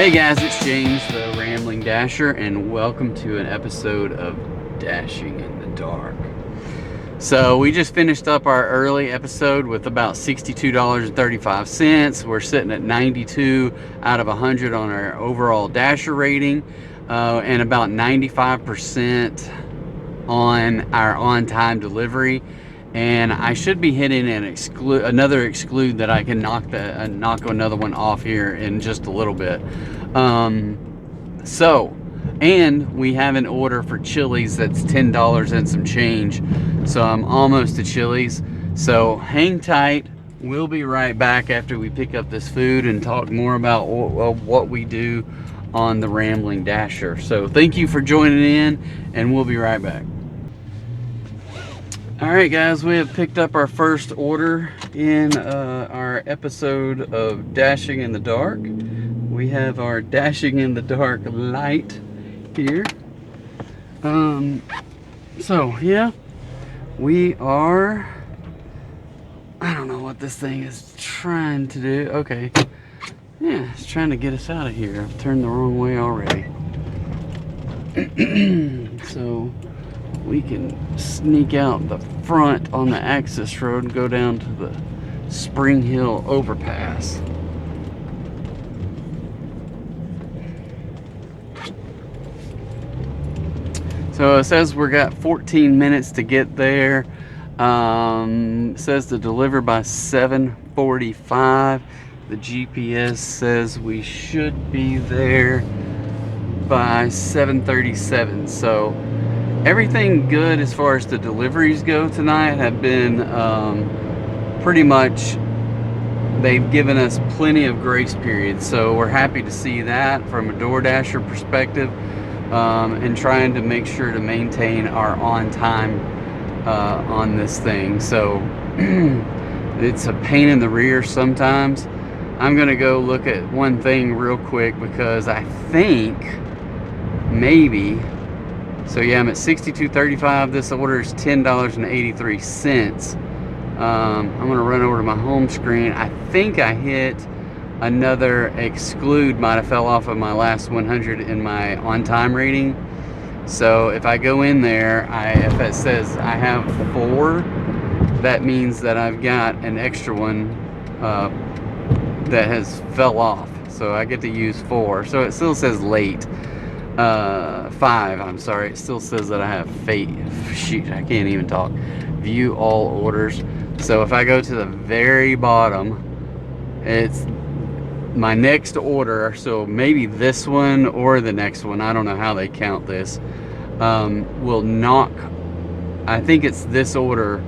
Hey guys, it's James, the Rambling Dasher, and welcome to an episode of Dashing in the Dark. So we just finished up our early episode with about $62.35. We're sitting at 92 out of 100 on our overall Dasher rating, and about 95% on our on-time delivery. And I should be hitting another exclude that I can knock another one off here in just a little bit. And we have an order for Chili's that's $10 and some change, so I'm almost to Chili's. So hang tight. We'll be right back after we pick up this food and talk more about what we do on the Rambling Dasher. So thank you for joining in, and we'll be right back. Alright guys, we have picked up our first order in our episode of Dashing in the Dark. We have our Dashing in the Dark light here. So yeah, we are, I don't know what this thing is trying to do. Okay, yeah, it's trying to get us out of here. I've turned the wrong way already. So we can sneak out the front on the access road and go down to the Spring Hill overpass. So it says we got 14 minutes to get there. It says to deliver by 7:45. The GPS says we should be there by 7:37. So everything good as far as the deliveries go tonight have been pretty much, they've given us plenty of grace periods. So we're happy to see that from a DoorDasher perspective, and trying to make sure to maintain our on time on this thing. So it's a pain in the rear sometimes. I'm gonna go look at one thing real quick because I think maybe, so yeah, I'm at $62.35. This order is $10.83. I'm gonna run over to my home screen. I think I hit another exclude, might have fell off of my last 100 in my on-time rating. So if I go in there, if it says I have 4, that means that I've got an extra one that has fell off. So I get to use 4. So it still says late. 5, I'm sorry. It still says that I have shoot, I can't even talk. View all orders. So if I go to the very bottom, it's my next order. So maybe this one or the next one, I don't know how they count this, will knock, I think it's this order,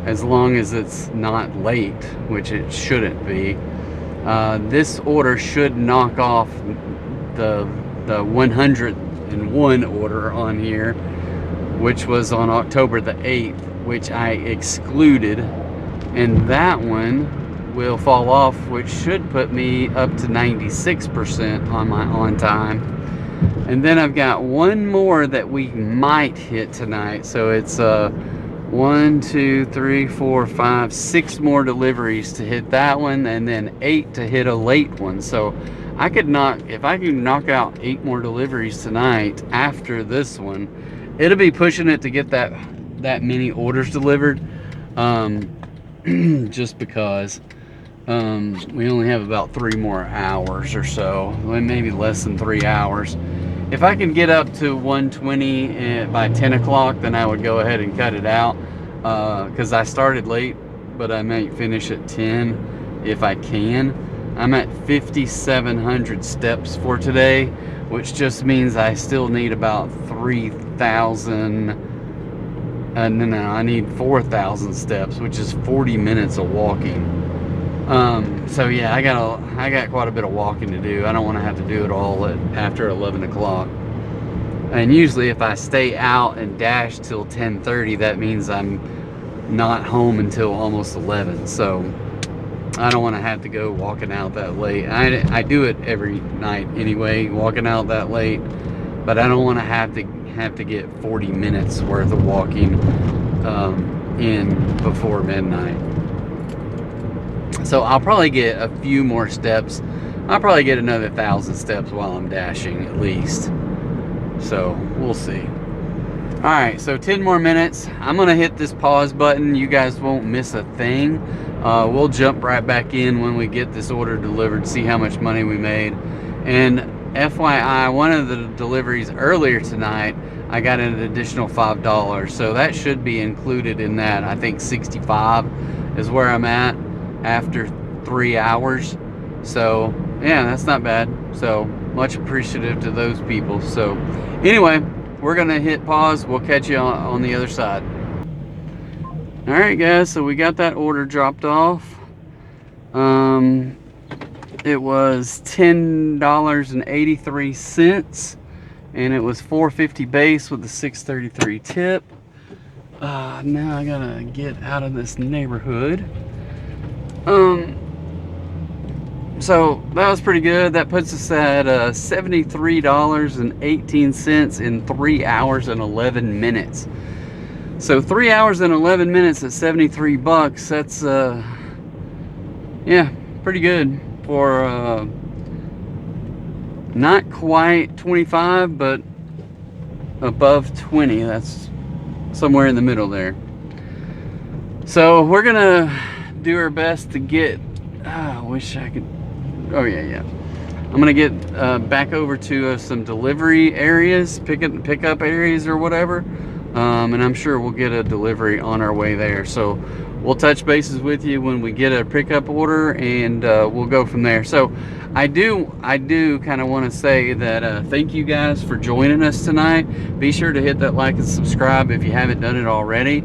as long as it's not late, which it shouldn't be. This order should knock off the 101 order on here, which was on October the 8th, which I excluded, and that one will fall off, which should put me up to 96% on my on time. And then I've got one more that we might hit tonight. So it's 1, 2, 3, 4, 5, 6 more deliveries to hit that one, and then 8 to hit a late one. So I could if I could knock out 8 more deliveries tonight after this one, it'll be pushing it to get that many orders delivered. Just because we only have about 3 more hours or so, maybe less than 3 hours. If I can get up to 120 by 10 o'clock, then I would go ahead and cut it out, because I started late, but I might finish at 10 if I can. I'm at 5,700 steps for today, which just means I still need about 3,000. No, I need 4,000 steps, which is 40 minutes of walking. So yeah, I got quite a bit of walking to do. I don't want to have to do it all after 11 o'clock. And usually if I stay out and dash till 10:30, that means I'm not home until almost 11. So I don't want to have to go walking out that late. I do it every night anyway, walking out that late, but I don't want to have to get 40 minutes worth of walking in before midnight. So I'll probably get a few more steps I'll probably get another 1,000 steps while I'm dashing at least. So we'll see. All right, so 10 more minutes. I'm gonna hit this pause button. You guys won't miss a thing. We'll jump right back in when we get this order delivered, see how much money we made. And FYI, one of the deliveries earlier tonight, I got an additional $5, so that should be included in that. I think 65 is where I'm at after 3 hours. So yeah, that's not bad. So much appreciative to those people. So anyway, we're gonna hit pause. We'll catch you on the other side. All right, guys, so we got that order dropped off. It was $10.83, and it was $4.50 base with a $6.33 tip. Now I gotta get out of this neighborhood. So that was pretty good. That puts us at $73.18 in 3 hours and 11 minutes. So 3 hours and 11 minutes at 73 bucks. That's yeah, pretty good for not quite 25, but above 20. That's somewhere in the middle there. So we're gonna do our best to get, I wish I could, oh yeah. I'm gonna get back over to some delivery areas, pickup areas or whatever, and I'm sure we'll get a delivery on our way there. So we'll touch bases with you when we get a pickup order, and we'll go from there. So I do kind of want to say that thank you guys for joining us tonight. Be sure to hit that like and subscribe if you haven't done it already.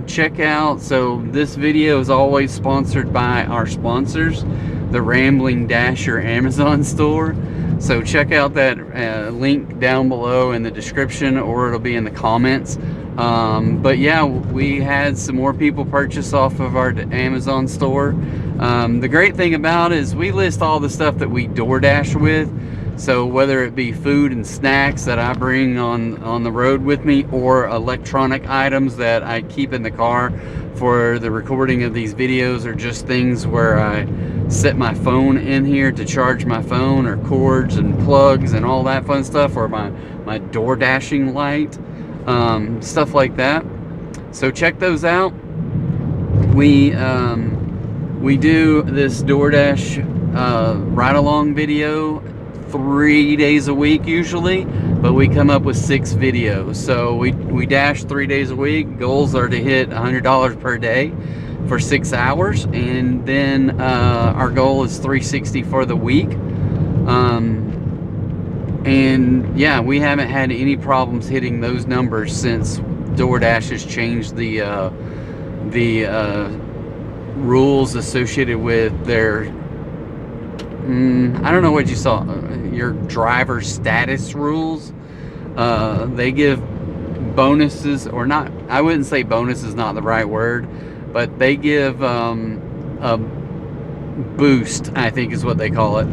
Check out, so this video is always sponsored by our sponsors, the Rambling Dasher Amazon store. So check out that link down below in the description, or it'll be in the comments. But yeah, we had some more people purchase off of our Amazon store. The great thing about it is we list all the stuff that we DoorDash with. So whether it be food and snacks that I bring on the road with me, or electronic items that I keep in the car for the recording of these videos, or just things where I set my phone in here to charge my phone, or cords and plugs and all that fun stuff, or my door dashing light, stuff like that. So check those out. We do this DoorDash ride along video 3 days a week usually, but we come up with 6 videos. So we dash 3 days a week. Goals are to hit $100 per day for 6 hours, and then our goal is $360 for the week. And yeah, we haven't had any problems hitting those numbers since DoorDash has changed the rules associated with their I don't know what you saw, your driver status rules. They give bonuses, or not, I wouldn't say bonus is not the right word, but they give a boost, I think is what they call it,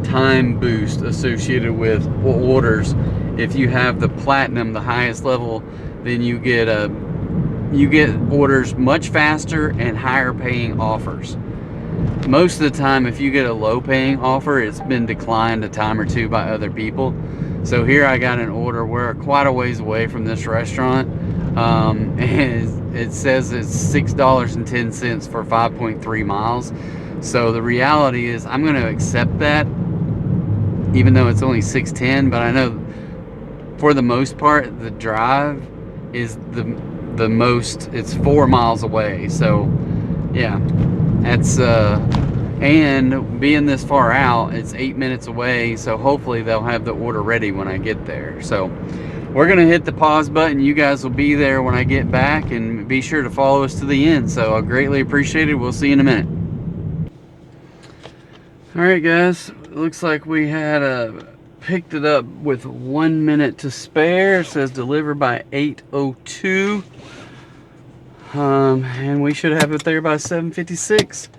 time boost associated with orders. If you have the platinum, the highest level, then you get orders much faster and higher paying offers. Most of the time, if you get a low paying offer, it's been declined a time or two by other people. So here I got an order. We're quite a ways away from this restaurant, and it says it's $6.10 for 5.3 miles. So the reality is I'm going to accept that, even though it's only $6.10, but I know for the most part the drive is the most, it's 4 miles away. So yeah, that's and being this far out, it's 8 minutes away, so hopefully they'll have the order ready when I get there. So we're gonna hit the pause button. You guys will be there when I get back, and be sure to follow us to the end. So I greatly appreciate it. We'll see you in a minute. All right, guys, it looks like we had picked it up with 1 minute to spare. It says deliver by 8:02. And we should have it there by 7:56.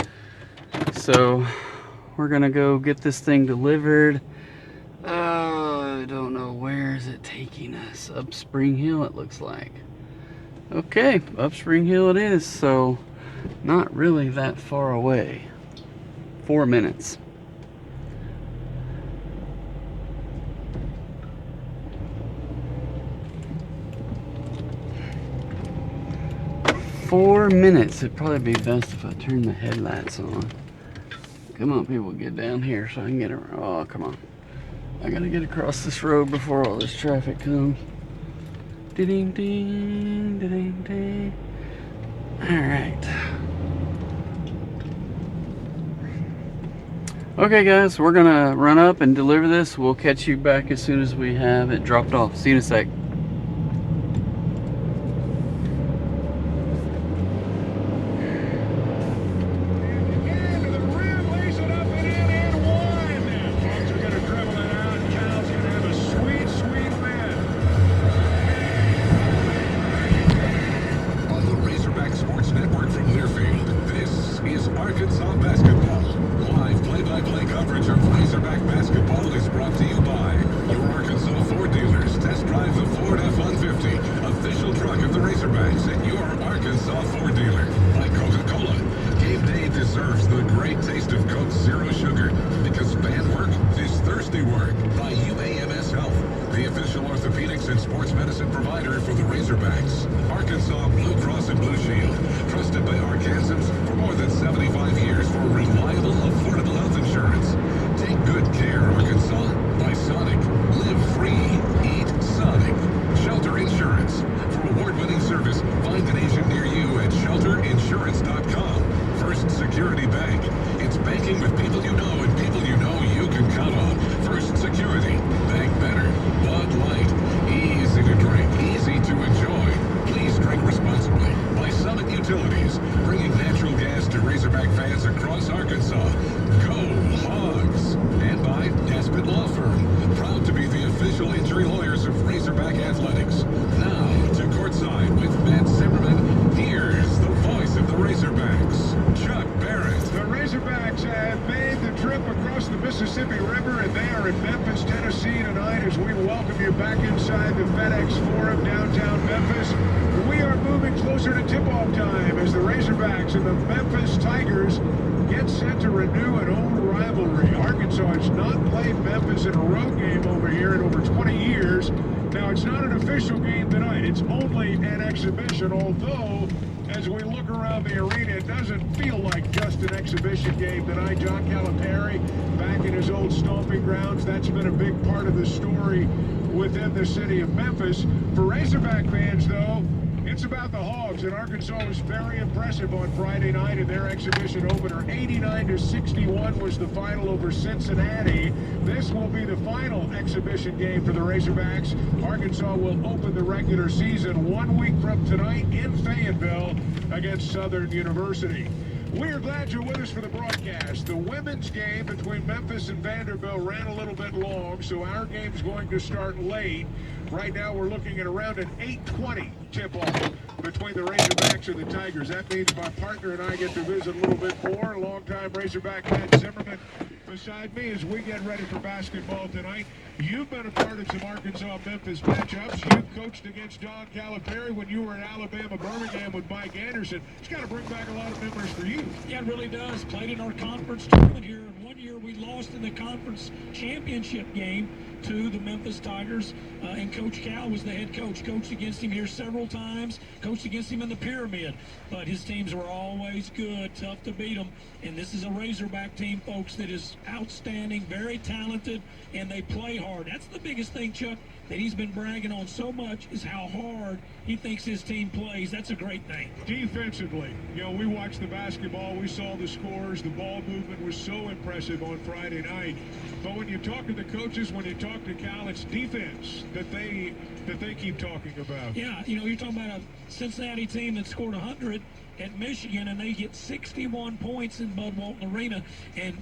So we're gonna go get this thing delivered. I don't know, where is it taking us? Up Spring Hill, it looks like. Okay, up Spring Hill it is. So not really that far away. 4 minutes. 4 minutes. It'd probably be best if I turn the headlights on. Come on, people, get down here so I can get around. Oh, come on. I gotta get across this road before all this traffic comes. Ding, ding, ding, ding. All right. Okay, guys, we're gonna run up and deliver this. We'll catch you back as soon as we have it dropped off. See you in a sec. Arkansas basketball. Live play-by-play coverage of Razorback basketball is brought to you by your Arkansas Ford dealers. Test drive the Ford F-150, official truck of the Razorbacks, at your Arkansas Ford dealer. By Coca-Cola. Game day deserves the great taste of Coke Zero Sugar, because band work is thirsty work. By UAMS Health, the official orthopedics and sports medicine provider for the Razorbacks. Arkansas Blue Cross and Blue Shield, trusted by Arkansans for more than 75 years for reliable, affordable health insurance. Take good care, Arkansas. By Sonic. Live free. Eat Sonic. Shelter Insurance. For award-winning service, find an agent near you at shelterinsurance.com. First Security Bank. It's banking with people you know and people you know you can count on. First Security. Bank better. Bud Light. Easy to drink. Easy to enjoy. Please drink responsibly. By Summit Utilities, bringing natural gas to Razorback fans across Arkansas. Go Hogs! And by Gaspit Law Firm, proud to be the official injury lawyers of Razorback Athletics. Now to courtside with Matt Zimmerman. Here's the voice of the Razorbacks, Chuck Barrett. The Razorbacks have made the trip across the Mississippi River, and they are in Memphis, Tennessee tonight as we welcome you back inside the FedEx Forum, downtown Memphis. We are moving closer to tip-off time as the Razorbacks and the Memphis Tigers get set to renew an old rivalry. Arkansas has not played Memphis in a road game over here in over 20 years. Now, it's not an official game tonight. It's only an exhibition, although as we look around the arena, it doesn't feel like just an exhibition game tonight. John Calipari back in his old stomping grounds. That's been a big part of the story within the city of Memphis. For Razorback fans, though, it's about the Hogs, and Arkansas was very impressive on Friday night in their exhibition opener. 89-61 was the final over Cincinnati. This will be the final exhibition game for the Razorbacks. Arkansas will open the regular season 1 week from tonight in Fayetteville against Southern University. We are glad you're with us for the broadcast. The women's game between Memphis and Vanderbilt ran a little bit long, so our game's going to start late. Right now we're looking at around an 8:20 tip-off between the Razorbacks and the Tigers. That means my partner and I get to visit a little bit more. Longtime Razorback Matt Zimmerman beside me as we get ready for basketball tonight. You've been a part of some Arkansas-Memphis matchups. You coached against John Calipari when you were in Alabama, Birmingham with Mike Anderson. It's got to bring back a lot of memories for you. Yeah, it really does. Played in our conference tournament here. And one year we lost in the conference championship game to the Memphis Tigers, and Coach Cal was the head coach. Coached against him here several times, coached against him in the Pyramid, but his teams were always good, tough to beat them, and this is a Razorback team, folks, that is outstanding, very talented, and they play hard. That's the biggest thing, Chuck, that he's been bragging on so much, is how hard he thinks his team plays. That's a great thing. Defensively, you know, we watched the basketball, we saw the scores, the ball movement was so impressive on Friday night, but when you talk to the coaches, when you talk to Cal, it's defense that they keep talking about. Yeah, you know, you're talking about a Cincinnati team that scored 100 at Michigan, and they get 61 points in Bud Walton Arena, and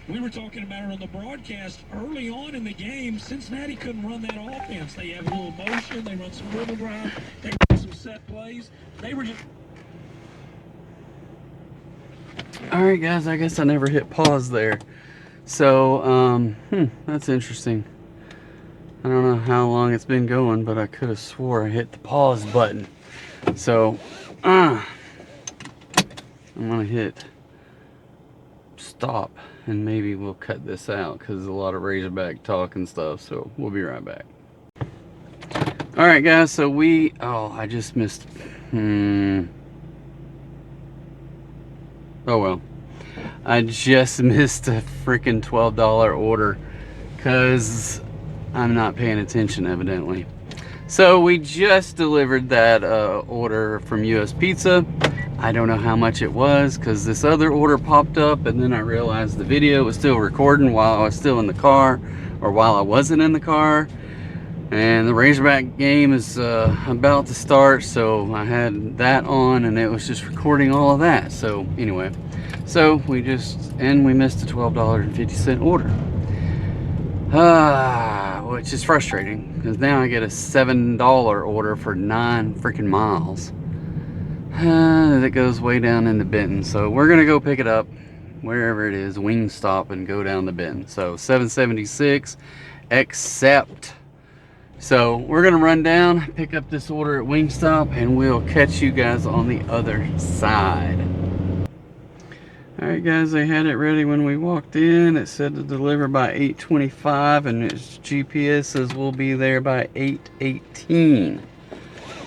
we were talking about it on the broadcast early on in the game. Cincinnati couldn't run that offense. They have a little motion, they run some dribble drive, they run some set plays. They were just... All right, guys, I guess I never hit pause there. So, that's interesting. I don't know how long it's been going, but I could have swore I hit the pause button. So, I'm gonna hit stop, and maybe we'll cut this out because there's a lot of Razorback talk and stuff. So we'll be right back. All right, guys. So I just missed. Oh well. I just missed a freaking $12 order because I'm not paying attention evidently. So we just delivered that order from US Pizza. I don't know how much it was because this other order popped up, and then I realized the video was still recording while I was still in the car, or while I wasn't in the car. And the Razorback game is about to start, so I had that on and it was just recording all of that. So anyway, so we missed a $12.50 order. Which is frustrating because now I get a $7 order for 9 freaking miles. That goes way down in the Benton. So we're gonna go pick it up wherever it is, Wingstop, and go down the Benton. So 776 accept. So we're gonna run down, pick up this order at Wingstop, and we'll catch you guys on the other side. All right, guys, they had it ready when we walked in. It said to deliver by 8:25, and its GPS says we'll be there by 8:18.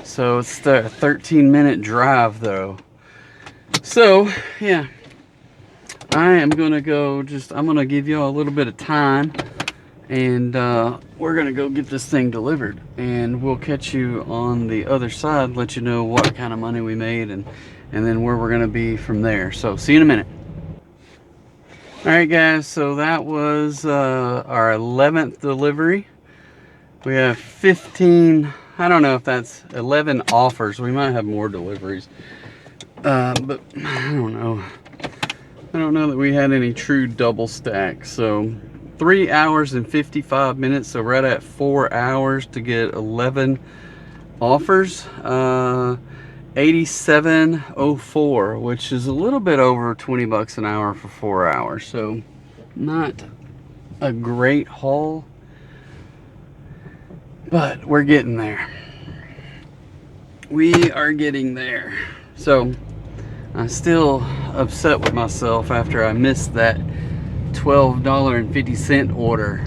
So it's the 13-minute drive, though. So yeah, I am gonna go. I'm gonna give y'all a little bit of time, and we're gonna go get this thing delivered, and we'll catch you on the other side, let you know what kind of money we made, and then where we're gonna be from there. So see you in a minute. All right, guys, so that was our 11th delivery. We have 15, I don't know if that's 11 offers. We might have more deliveries, but I don't know. I don't know that we had any true double stacks. So 3 hours and 55 minutes, so right at 4 hours to get 11 offers. 87.04, which is a little bit over 20 bucks an hour for 4 hours. So not a great haul, but we're getting there. We are getting there. So I'm still upset with myself after I missed that $12.50 order.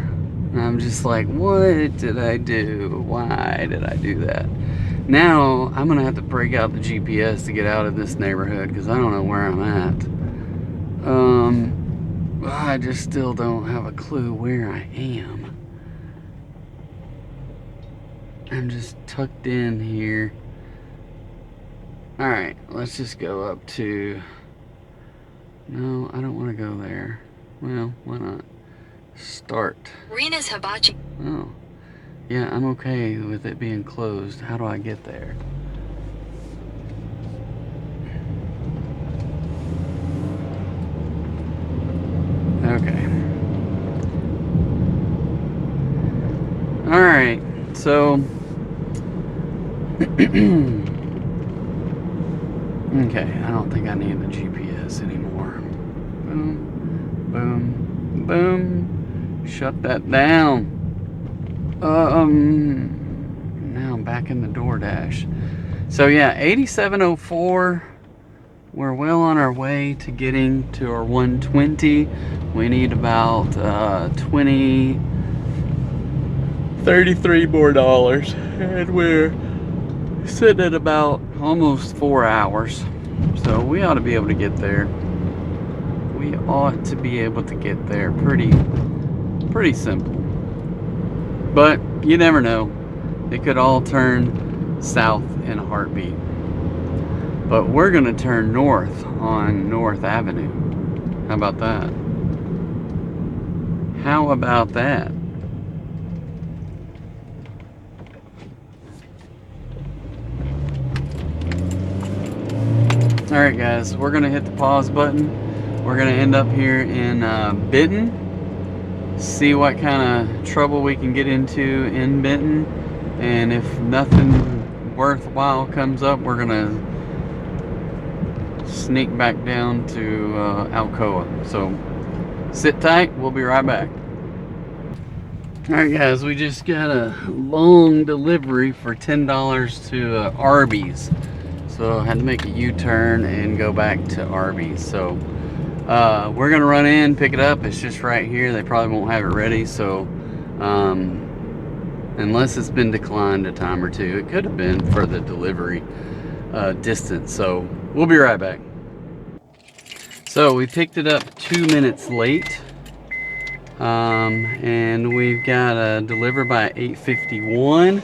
And I'm just like, what did I do? Why did I do that? Now I'm gonna have to break out the GPS to get out of this neighborhood because I don't know where I'm at. I just still don't have a clue where I am. I'm just tucked in here. All right, let's just go up to. No, I don't want to go there. Well, why not? Start. Rena's Hibachi. Oh. Yeah, I'm okay with it being closed. How do I get there? Okay. All right. So. Okay, I don't think I need the GPS anymore. Boom, boom, boom. Shut that down. Now I'm back in the DoorDash. So yeah, 87.04. We're well on our way to getting to our 120. We need about 33 more dollars, and we're sitting at about almost 4 hours. So we ought to be able to get there. We ought to be able to get there pretty simple. But you never know. It could all turn south in a heartbeat. But we're going to turn north on North Avenue. How about that? How about that? Alright guys, we're going to hit the pause button. We're going to end up here in Benton. See what kind of trouble we can get into in Benton, and if nothing worthwhile comes up, we're gonna sneak back down to Alcoa. So sit tight, we'll be right back. All right guys, we just got a long delivery for $10 to Arby's, so I had to make a U-turn and go back to Arby's. So we're gonna run in, pick it up. It's just right here. They probably won't have it ready, so unless it's been declined a time or two. It could have been for the delivery distance. So we'll be right back. So we picked it up 2 minutes late, and we've got a deliver by 8:51.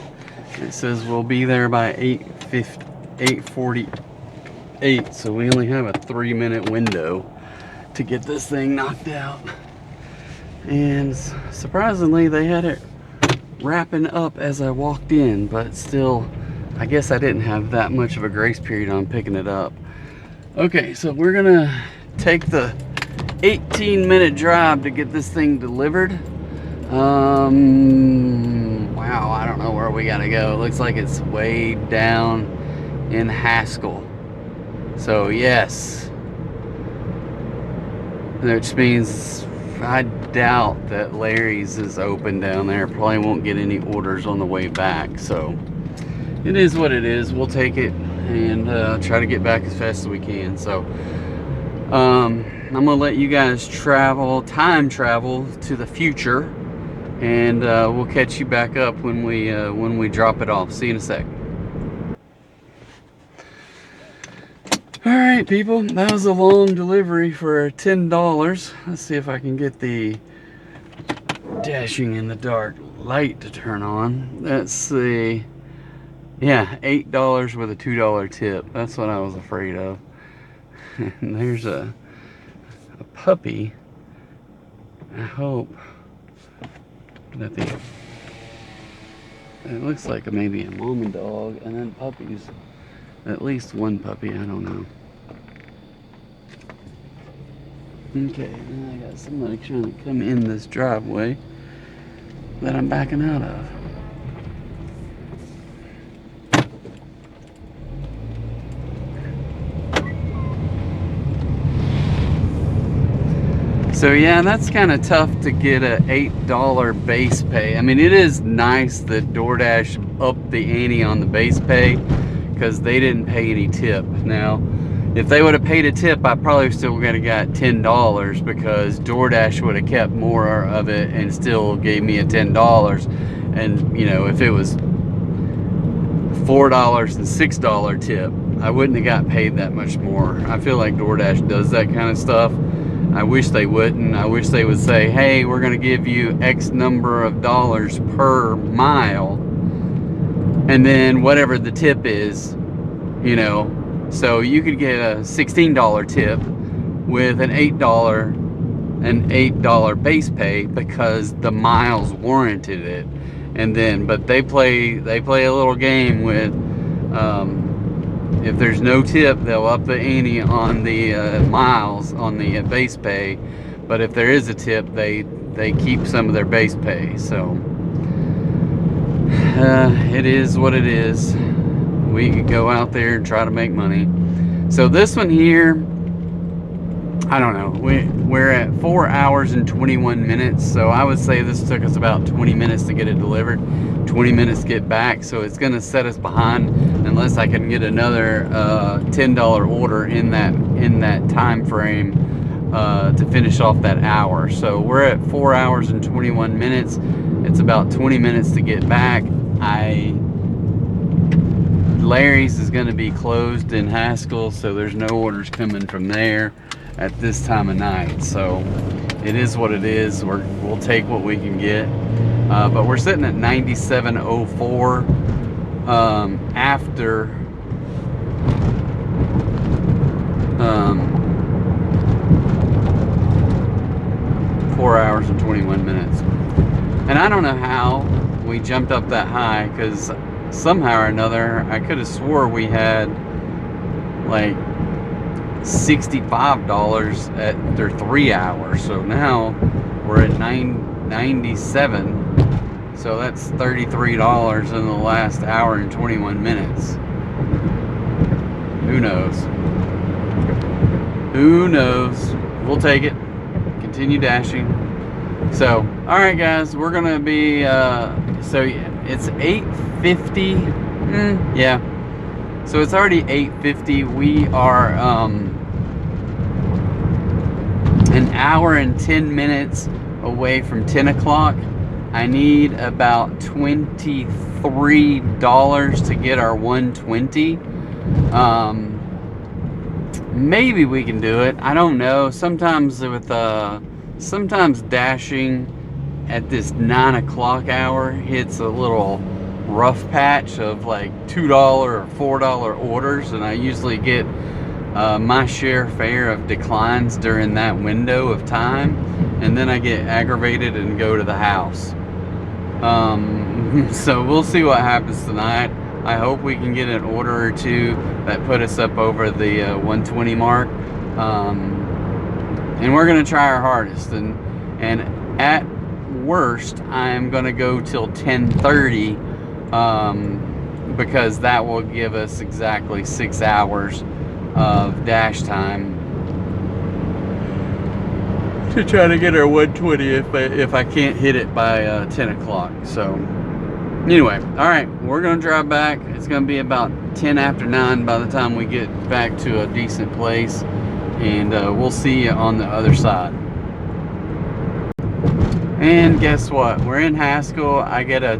It says we'll be there by 8:48, so we only have a 3-minute window to get this thing knocked out. And surprisingly, they had it wrapping up as I walked in, but still, I guess I didn't have that much of a grace period on picking it up. Okay, so we're gonna take the 18-minute drive to get this thing delivered. Wow, I don't know where we gotta go. It looks like it's way down in Haskell. So yes, which means I doubt that Larry's is open down there. Probably won't get any orders on the way back. So it is what it is. We'll take it and try to get back as fast as we can. So I'm gonna let you guys time travel to the future, and we'll catch you back up when we drop it off. See you in a sec. All right, people, that was a long delivery for $10. Let's see if I can get the dashing in the dark light to turn on. Let's see. Yeah, $8 with a $2 tip. That's what I was afraid of. And there's a puppy. I hope that it looks like maybe a mom and dog, and then puppies. At least one puppy, I don't know. Okay, now I got somebody trying to come in this driveway that I'm backing out of. So yeah, that's kind of tough to get a $8 base pay. I mean, it is nice that DoorDash upped the ante on the base pay, because they didn't pay any tip. Now, if they would have paid a tip, I probably still would have got $10, because DoorDash would have kept more of it and still gave me a $10. And you know, if it was $4 and $6 tip, I wouldn't have got paid that much more. I feel like DoorDash does that kind of stuff. I wish they wouldn't. I wish they would say, hey, we're going to give you X number of dollars per mile, and then whatever the tip is, you know, so you could get a $16 tip with an $8 base pay because the miles warranted it. And then, but they play a little game with, if there's no tip, they'll up the ante on the miles on the base pay, but if there is a tip, they keep some of their base pay. So it is what it is. We could go out there and try to make money. So this one here, I don't know, we're at 4 hours and 21 minutes, so I would say this took us about 20 minutes to get it delivered, 20 minutes to get back. So it's going to set us behind unless I can get another $10 order in that time frame to finish off that hour. So we're at 4 hours and 21 minutes. It's about 20 minutes to get back. Larry's is going to be closed in Haskell, so there's no orders coming from there at this time of night. So it is what it is. We'll take what we can get. But we're sitting at 97.04 after 4 hours and 21 minutes. And I don't know how we jumped up that high, because somehow or another I could have swore we had like $65 after 3 hours. So now we're at 97. So that's $33 in the last hour and 21 minutes. Who knows? Who knows? We'll take it. Continue dashing. So, all right, guys, we're gonna be. So it's 8:50. Yeah. So it's already 8:50. We are an hour and 10 minutes away from 10 o'clock. I need about $23 to get our 120. maybe we can do it. I don't know. Sometimes sometimes dashing at this 9 o'clock hour hits a little rough patch of like $2 or $4 orders, and I usually get my share of declines during that window of time, and then I get aggravated and go to the house. So we'll see what happens tonight. I hope we can get an order or two that put us up over the 120 mark, and we're gonna try our hardest, and at worst I'm gonna go till 10:30, because that will give us exactly 6 hours of dash time to try to get our 120 if I can't hit it by 10 o'clock. So anyway, all right, we're gonna drive back. It's gonna be about 10 after 9 by the time we get back to a decent place, and we'll see you on the other side. And guess what? We're in Haskell. I get a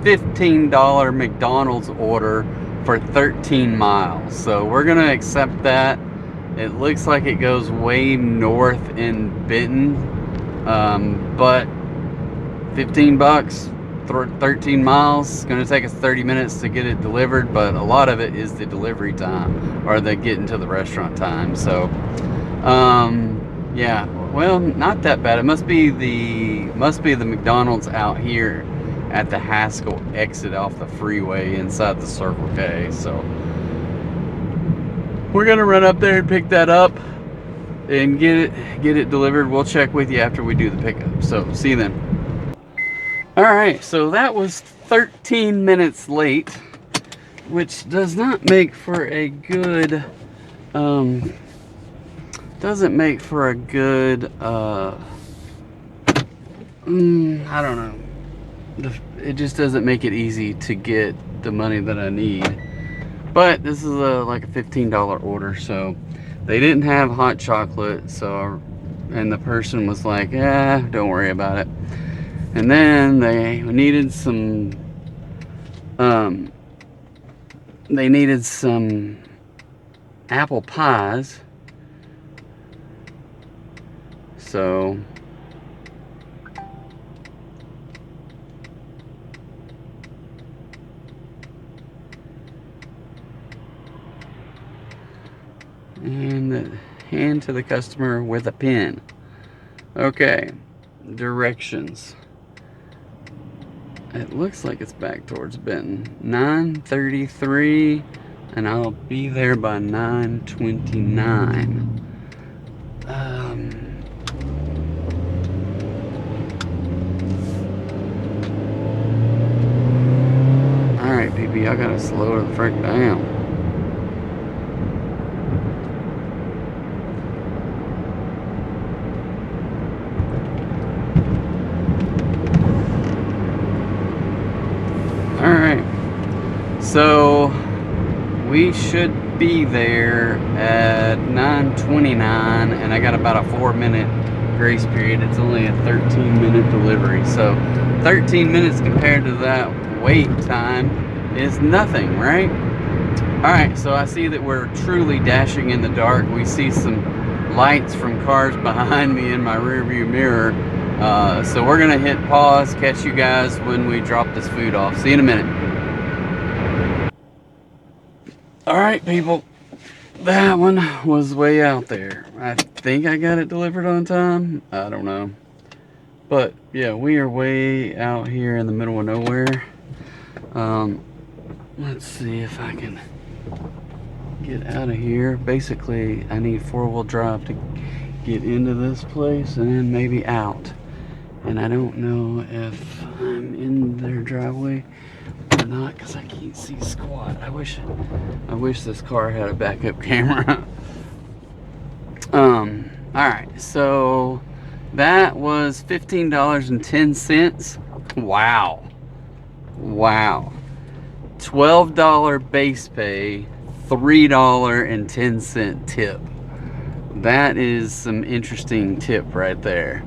$15 McDonald's order for 13 miles. So we're gonna accept that. It looks like it goes way north in Benton, but 15 bucks, 13 miles. It's gonna take us 30 minutes to get it delivered, but a lot of it is the delivery time or the getting to the restaurant time. So yeah, well, not that bad. It must be the McDonald's out here at the Haskell exit off the freeway inside the Circle K. So we're gonna run up there and pick that up and get it delivered. We'll check with you after we do the pickup. So see you then. All right, so that was 13 minutes late, which does not make for a good doesn't make for a good I don't know. It just doesn't make it easy to get the money that I need. But this is like a $15 order, so they didn't have hot chocolate, so, and the person was like, yeah, don't worry about it. And then they needed some apple pies. So and hand to the customer with a pin. Okay, directions. It looks like it's back towards Benton. 9:33, and I'll be there by 9:29. Alright, PB, I gotta slow the frick down. Alright, so we should be there at 9:29, and I got about a 4-minute grace period. It's only a 13-minute delivery, so 13 minutes compared to that wait time is nothing, right? Alright, so I see that we're truly dashing in the dark. We see some lights from cars behind me in my rearview mirror. So we're gonna hit pause, catch you guys when we drop this food off. See you in a minute. Alright, people, that one was way out there. I think I got it delivered on time. I don't know. But yeah, we are way out here in the middle of nowhere. Let's see if I can get out of here. Basically, I need 4-wheel drive to get into this place and then maybe out. And I don't know if I'm in their driveway or not because I can't see squat. I wish this car had a backup camera. Alright, so that was $15.10. Wow. $12 base pay, $3.10 tip. That is some interesting tip right there.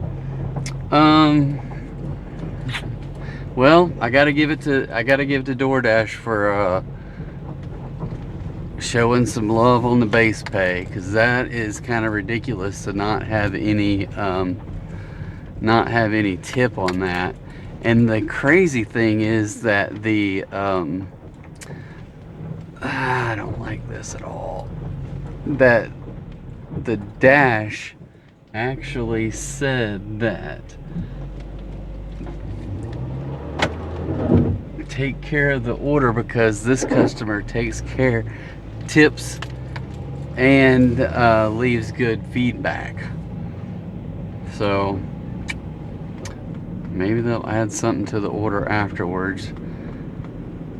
Well, I gotta give it to DoorDash showing some love on the base pay, because that is kind of ridiculous to not have any tip on that. And the crazy thing is that the I don't like this at all, that the Dash actually said that take care of the order, because this customer takes care, tips, and leaves good feedback. So maybe they'll add something to the order afterwards.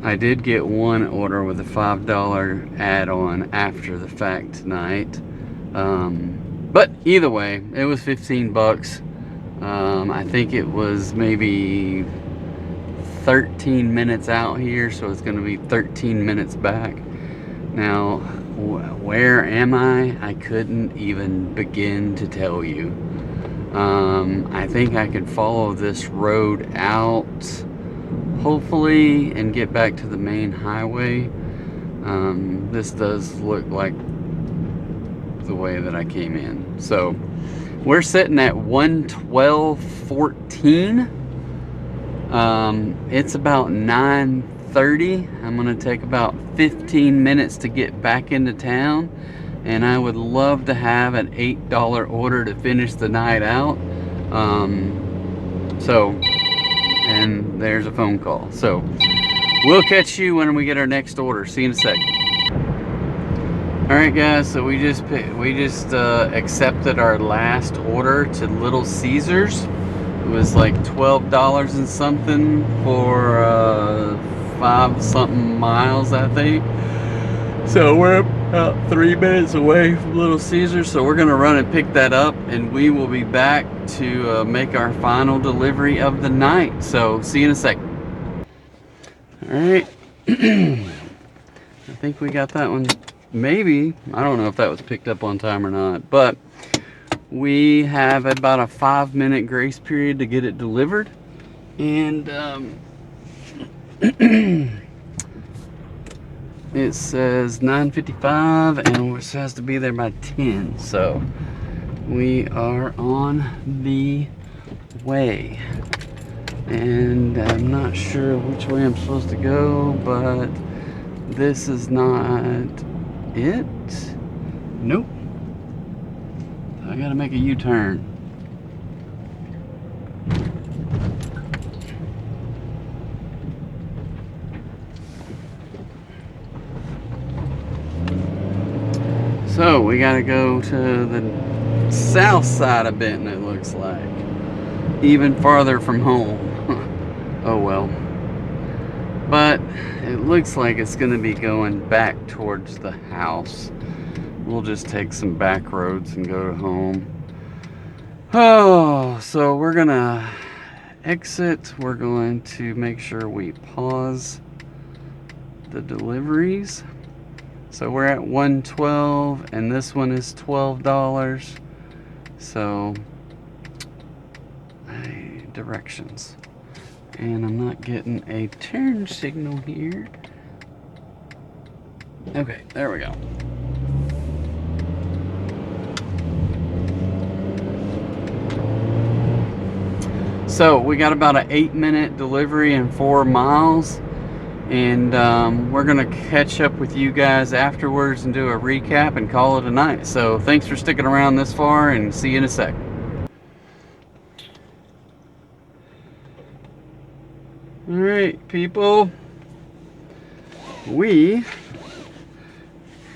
I did get one order with a $5 add-on after the fact tonight, but either way, it was 15 bucks. I think it was maybe 13 minutes out here, so it's going to be 13 minutes back. Now, where am I? I couldn't even begin to tell you. I think I can follow this road out, hopefully, and get back to the main highway. This does look like the way that I came in. So we're sitting at 112.14. It's about 9:30. I'm gonna take about 15 minutes to get back into town, and I would love to have an $8 order to finish the night out. And there's a phone call. So we'll catch you when we get our next order. See you in a sec. All right, guys. So we just accepted our last order to Little Caesars. It was like $12 and something for 5 something miles, I think. So we're about 3 minutes away from Little Caesars, so we're gonna run and pick that up, and we will be back to make our final delivery of the night. So see you in a sec. All right. I think we got that one. Maybe, I don't know if that was picked up on time or not, but we have about a 5-minute grace period to get it delivered, and it says 9:55, and it says to be there by 10. So we are on the way, and I'm not sure which way I'm supposed to go, but this is not it. Nope. I gotta make a U-turn. So we gotta go to the south side of Benton, it looks like. Even farther from home. Oh well. But it looks like it's gonna be going back towards the house. We'll just take some back roads and go to home. Oh, so we're gonna exit. We're going to make sure we pause the deliveries. So we're at 112, and this one is $12. So directions, and I'm not getting a turn signal here. Okay, there we go. So we got about an 8-minute delivery and 4 miles, and we're gonna catch up with you guys afterwards and do a recap and call it a night. So thanks for sticking around this far, and see you in a sec. All right, people, we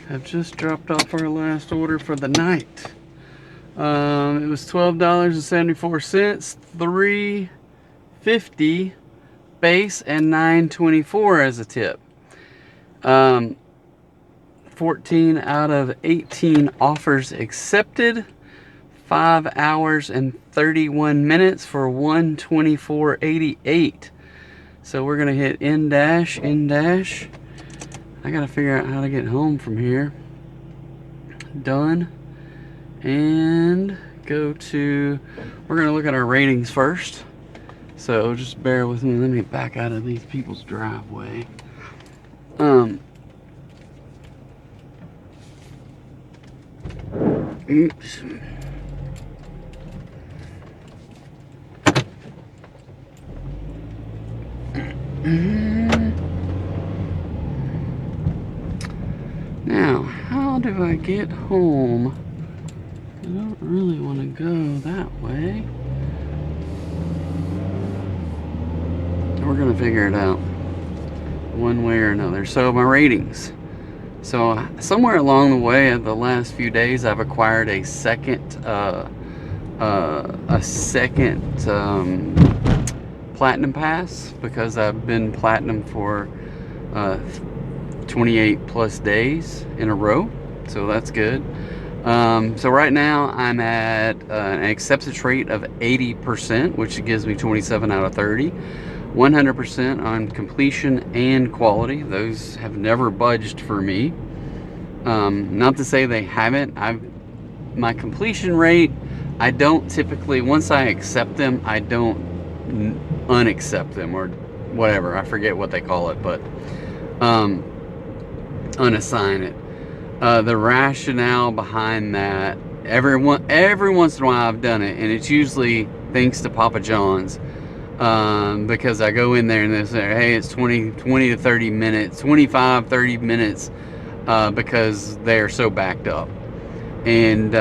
have just dropped off our last order for the night. It was $12.74, $3.50 base, and $9.24 as a tip. 14 out of 18 offers accepted. 5 hours and 31 minutes for $124.88. So we're gonna hit in dash. I gotta figure out how to get home from here. Done. And go to, we're gonna look at our ratings first. So just bear with me. Let me back out of these people's driveway. Oops. Now, how do I get home? I don't really want to go that way. We're gonna figure it out one way or another. So my ratings. So somewhere along the way of the last few days, I've acquired a second platinum pass, because I've been platinum for 28 plus days in a row, so that's good. So right now I'm at an acceptance rate of 80%, which gives me 27 out of 30. 100% on completion and quality. Those have never budged for me. Not to say they haven't. My completion rate, I don't typically, once I accept them, I don't unaccept them or whatever. I forget what they call it, but unassign it. The rationale behind that, every once in a while I've done it, and it's usually thanks to Papa John's. Because I go in there and they say, hey, it's 20 to 30 minutes, 25, 30 minutes, because they're so backed up. And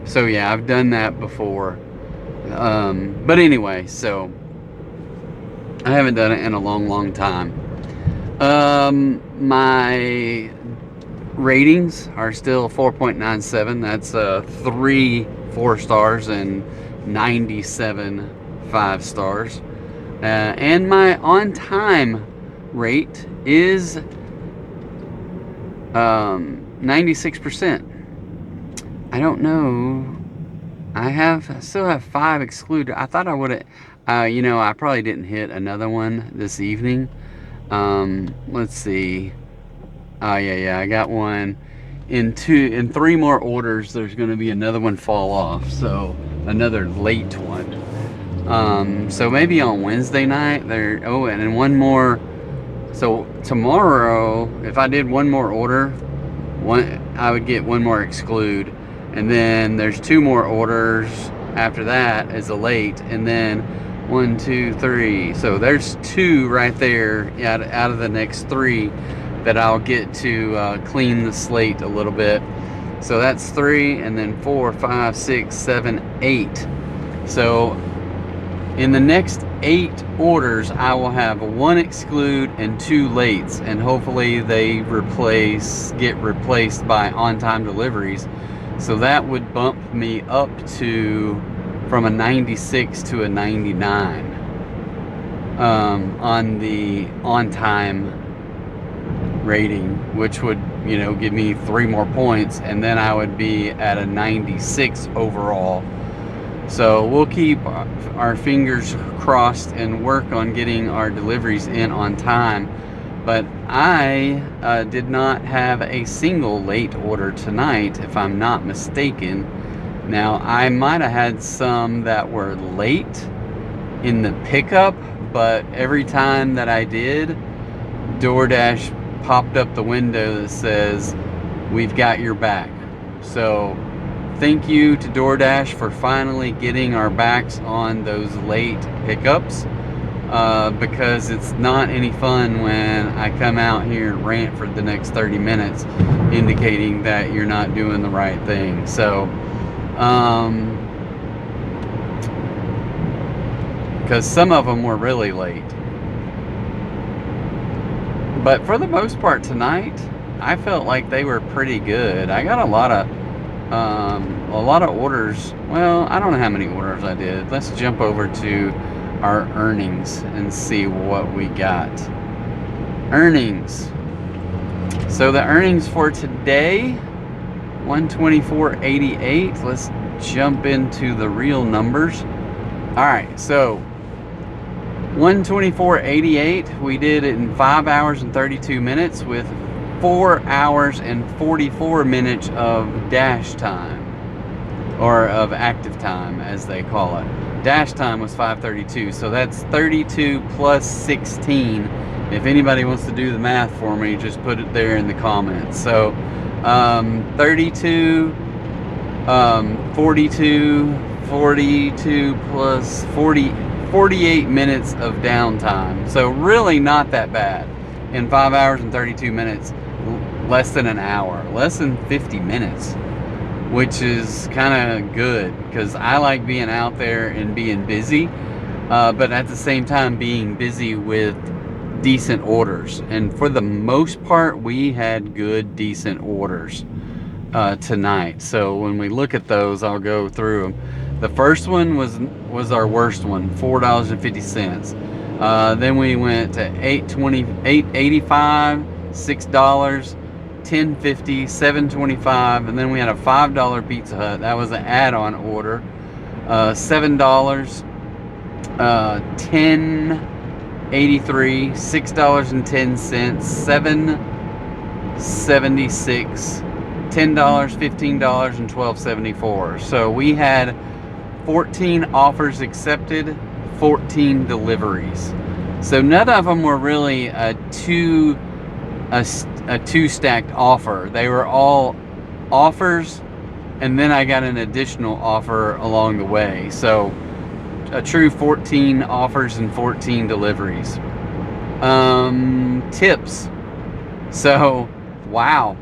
so yeah, I've done that before. But anyway, so I haven't done it in a long time. My ratings are still 4.97. That's 3 4 stars and 97 5 stars. And my on-time rate is 96%. I don't know. I still have 5 excluded. I thought I would have, I probably didn't hit another one this evening. Let's see. Oh yeah, I got one. In 3 more orders, there's going to be another one fall off. So another late one. So maybe on Wednesday night and then one more. So tomorrow, if I did one more order, I would get one more exclude, and then there's 2 more orders after that as a late, and then 1, 2, 3. So there's 2 right there out of the next 3 that I'll get to clean the slate a little bit. So that's 3, and then 4, 5, 6, 7, 8. So in the next 8 orders, I will have 1 exclude and 2 lates, and hopefully they get replaced by on-time deliveries. So that would bump me up from a 96 to a 99 on the on-time rating, which would give me 3 more points, and then I would be at a 96 overall. So we'll keep our fingers crossed and work on getting our deliveries in on time. But I did not have a single late order tonight, if I'm not mistaken. Now, I might have had some that were late in the pickup, but every time that I did, DoorDash popped up the window that says, "We've got your back." So thank you to DoorDash for finally getting our backs on those late pickups, because it's not any fun when I come out here and rant for the next 30 minutes indicating that you're not doing the right thing. So because some of them were really late, but for the most part tonight I felt like they were pretty good. I got a lot of orders. Well, I don't know how many orders I did. Let's jump over to our earnings and see what we got. Earnings. So the earnings for today, 124.88. Let's jump into the real numbers. All right, so 124.88. We did it in 5 hours and 32 minutes with 4 hours and 44 minutes of dash time, or of active time as they call it. Dash time was 5:32, so that's 32 plus 16. If anybody wants to do the math for me, just put it there in the comments. So 32 42 plus 48 minutes of downtime. So really not that bad. In 5 hours and 32 minutes, less than an hour, less than 50 minutes, which is kind of good because I like being out there and being busy, but at the same time being busy with decent orders. And for the most part, we had good, decent orders tonight. So when we look at those, I'll go through them. The first one was our worst one, $4.50. Then we went to $8.85, $6, $10.50, $7.25, and then we had a $5 Pizza Hut. That was an add-on order. $7, $10.83, $6.10, $7.76, $10, $15, and $12.74. So we had 14 offers accepted, 14 deliveries. So none of them were really a two stacked offer. They were all offers, and then I got an additional offer along the way. So a true 14 offers and 14 deliveries. Tips. So wow.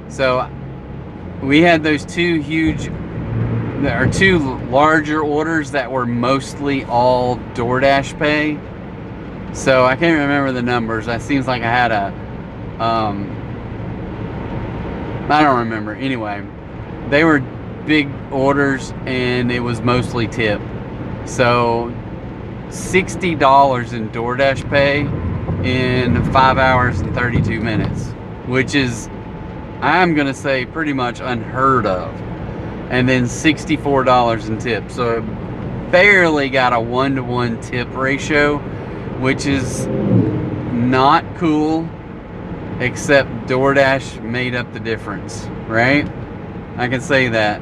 So we had those two larger orders that were mostly all DoorDash pay. So I can't remember the numbers. It seems like I had I don't remember. Anyway, they were big orders and it was mostly tip. So $60 in DoorDash pay in 5 hours and 32 minutes, which is, I'm gonna say, pretty much unheard of. And then $64 in tips. So it barely got a 1-to-1 tip ratio, which is not cool, except DoorDash made up the difference, right? I can say that.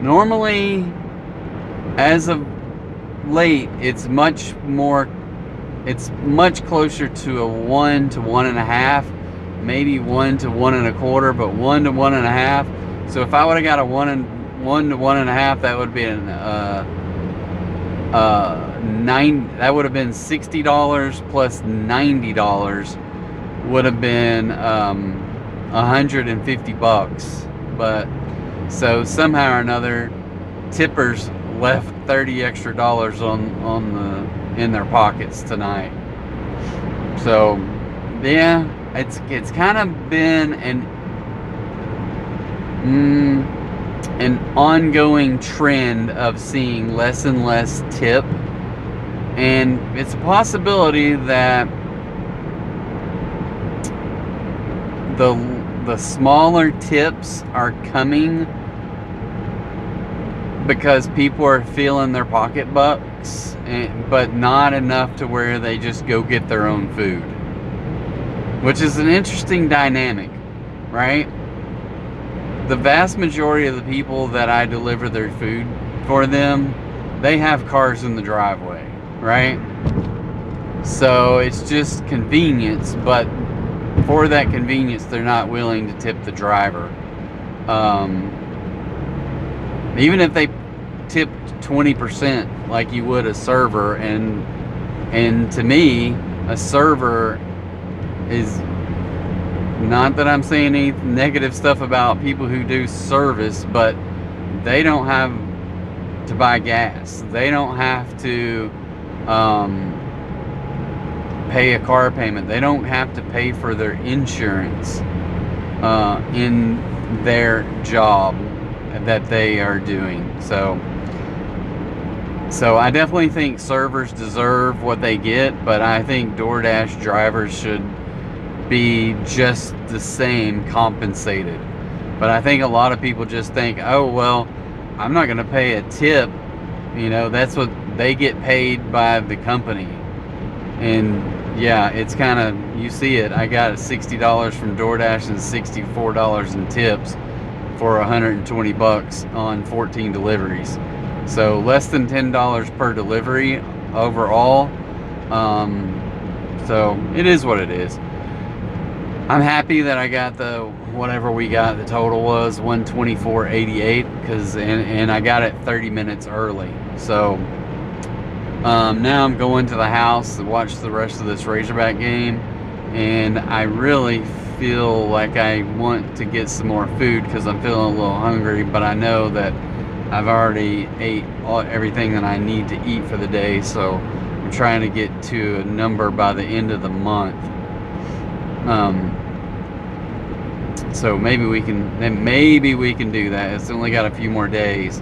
Normally, as of late, it's much closer to a 1 to 1.5, maybe 1 to 1.25, but 1 to 1.5. So if I would have got a 1 to 1.5, that would be that would have been $60 plus $90 would have been $150. But so somehow or another, tippers left $30 extra in their pockets tonight. So yeah, it's kind of been an ongoing trend of seeing less and less tip, and it's a possibility that the smaller tips are coming because people are feeling their pocketbooks, but not enough to where they just go get their own food, which is an interesting dynamic, right? The vast majority of the people that I deliver their food for them, they have cars in the driveway, right? So it's just convenience, but for that convenience, they're not willing to tip the driver. Even if they tipped 20% like you would a server, and to me, a server is, not that I'm saying any negative stuff about people who do service, but they don't have to buy gas. They don't have to pay a car payment. They don't have to pay for their insurance in their job that they are doing. So I definitely think servers deserve what they get, but I think DoorDash drivers should be just the same compensated. But I think a lot of people just think, oh well, I'm not going to pay a tip, that's what they get paid by the company. And yeah, it's kind of, you see it. I got $60 from DoorDash and $64 in tips for $120 on 14 deliveries. So less than $10 per delivery overall. So it is what it is. I'm happy that I got the whatever we got, the total was 124.88, because and I got it 30 minutes early. So now I'm going to the house to watch the rest of this Razorback game, and I really feel like I want to get some more food because I'm feeling a little hungry, but I know that I've already ate everything that I need to eat for the day, so I'm trying to get to a number by the end of the month. So maybe we can do that. It's only got a few more days,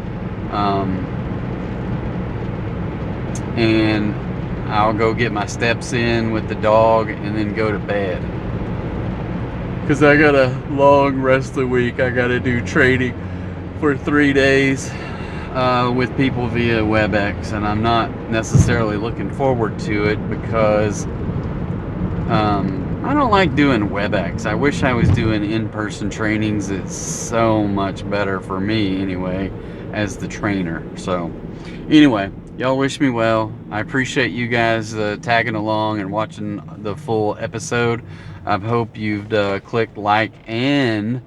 and I'll go get my steps in with the dog and then go to bed, because I got a long rest of the week. I got to do training for 3 days with people via WebEx, and I'm not necessarily looking forward to it because I don't like doing WebEx. I wish I was doing in-person trainings. It's so much better for me anyway as the trainer. So anyway, y'all wish me well. I appreciate you guys tagging along and watching the full episode. I hope you've clicked like and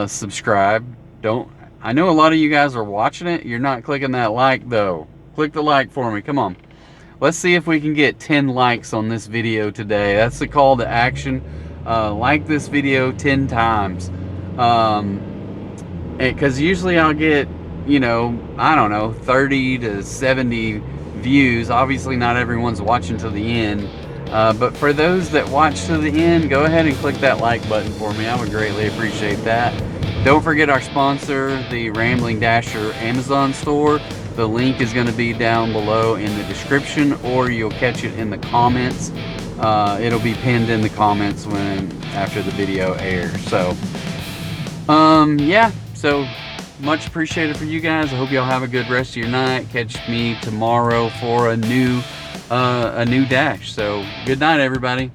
subscribe. I know a lot of you guys are watching it. You're not clicking that like though. Click the like for me. Come on. Let's see if we can get 10 likes on this video today. That's the call to action. Like this video 10 times. Because usually I'll get, you know, I don't know, 30 to 70 views. Obviously not everyone's watching to the end. But for those that watch to the end, go ahead and click that like button for me. I would greatly appreciate that. Don't forget our sponsor, the Rambling Dasher Amazon store. The link is going to be down below in the description, or you'll catch it in the comments. It'll be pinned in the comments after the video airs. So, yeah. So much appreciated for you guys. I hope y'all have a good rest of your night. Catch me tomorrow for a new dash. So good night, everybody.